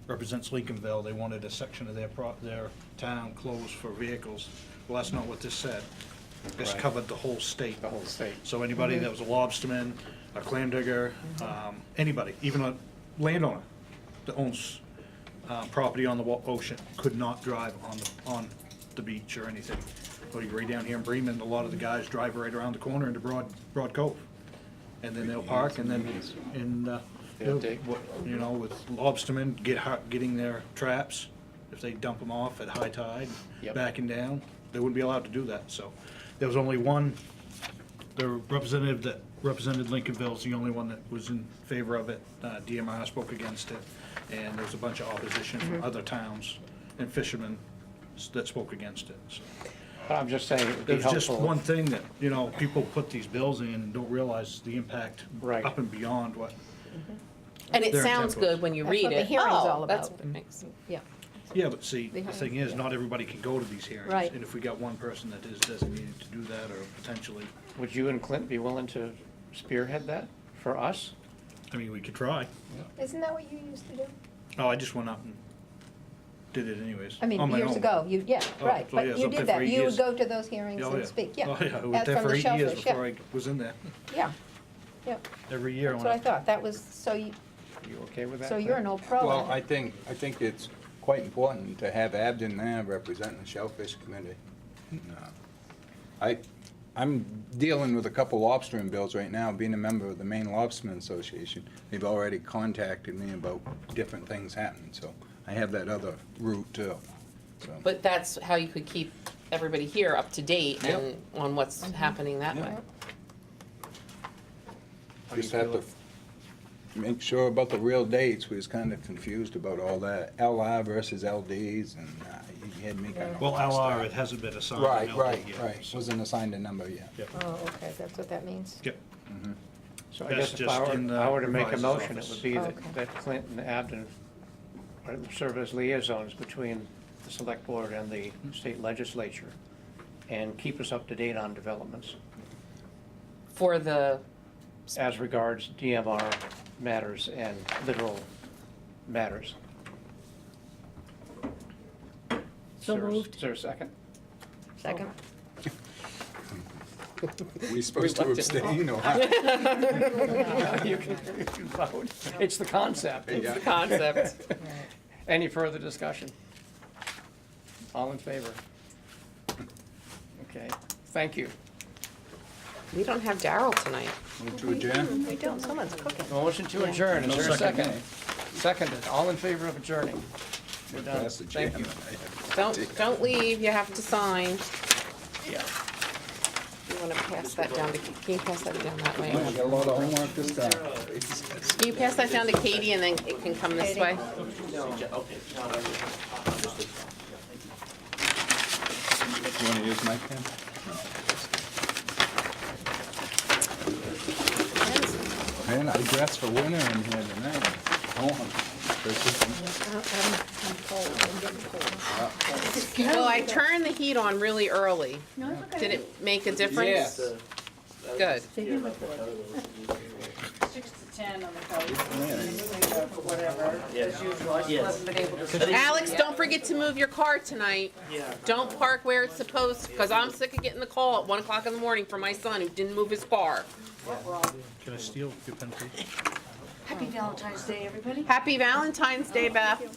represents Lincolnville. They wanted a section of their town closed for vehicles. Well, that's not what this said. This Right. covered the whole state. The whole state. So anybody that was a lobsterman, a clam digger, anybody, even a landowner that owns property on the ocean, could not drive on the beach or anything. Like right down here in Bremen, a lot of the guys drive right around the corner into Broad Cove. And then they'll park and then, They'll dig. you know, with lobstermen getting their traps, if they dump them off at high tide, Yep. backing down, they wouldn't be allowed to do that, so. There was only one, the representative that represented Lincolnville's the only one that was in favor of it. DMR spoke against it, and there was a bunch of opposition from other towns and fishermen that spoke against it, so. But I'm just saying it would be It's just helpful. one thing that, you know, people put these bills in and don't realize the impact Right. up and beyond what. And it Their sounds intent was. good when you That's read what it. the hearing's Oh, all that's about. what makes, Yeah. Yeah, but see, The the thing is, not everybody can go to these hearings. Right. And if we got one person that is designated to do that, or potentially, Would you and Clint be willing to spearhead that for us? I mean, we could try. Isn't that what you used to do? Oh, I just went up and did it anyways. I mean, on my years own. ago, you, yeah, Oh, right, so yeah, I but was you up there did for that, 8 you would years. go to those hearings Oh, and yeah. speak, yeah. Oh, yeah, I was As there from for the 8 years shellfish, yeah. before I was in there. Yeah, yeah, Every year. I that's went what I up. thought, that was, so you, You okay with that? so you're an old pro Well, at it. I think it's quite important to have Abden there representing the Shellfish Committee. I'm dealing with a couple lobstering bills right now, being a member of the Maine Lobstermen Association. They've already contacted me about different things happening, so I have that other route too. So, but that's how you could keep everybody here up to date Yep. and on what's happening that Yeah. way. just have to make sure about the real dates. We was kind of confused about all that, LR versus LDs, and he had me kind of. Well, LR, it hasn't been assigned. an Right, LD right, yet, right. so- Wasn't assigned a number yet. Yep. Oh, okay, that's what that means. Yep. So I That's guess if just in I were to the make a reviser's motion, it office. would be Okay. that Clint and Abden serve as liaisons between the select board and the state legislature and keep us up to date on developments For the, as regards DMR matters and littoral matters. So moved. Is there a second? Second? We supposed to abstain or? You can vote. It's the concept. it's the concept. Any further discussion? All in favor? Okay, thank you. We don't have Daryl tonight. Move to adjourn? We don't, someone's cooking. Motion to adjourn, is No there a second. second? Seconded, all in favor of adjourning? We're done, Pass the thank you. chairman. Don't leave, you have to sign. Yeah. You wanna pass that down to, can you pass that down that way? I got a lot of homework this time. Can you pass that down to Katie and then it can come this way? You wanna use my pen? Man, I dressed for winter in here tonight. Well, I turned the heat on really early. Did it make a difference? Yes. Good. 6 to 10 on the code, whatever, as usual, I still haven't been able to. Alex, don't forget to move your car tonight. Don't park where it's supposed, because I'm sick of getting the call at 1 o'clock in the morning from my son who didn't move his car. Can I steal your pen, please? Happy Valentine's Day, everybody. Happy Valentine's Day, Beth.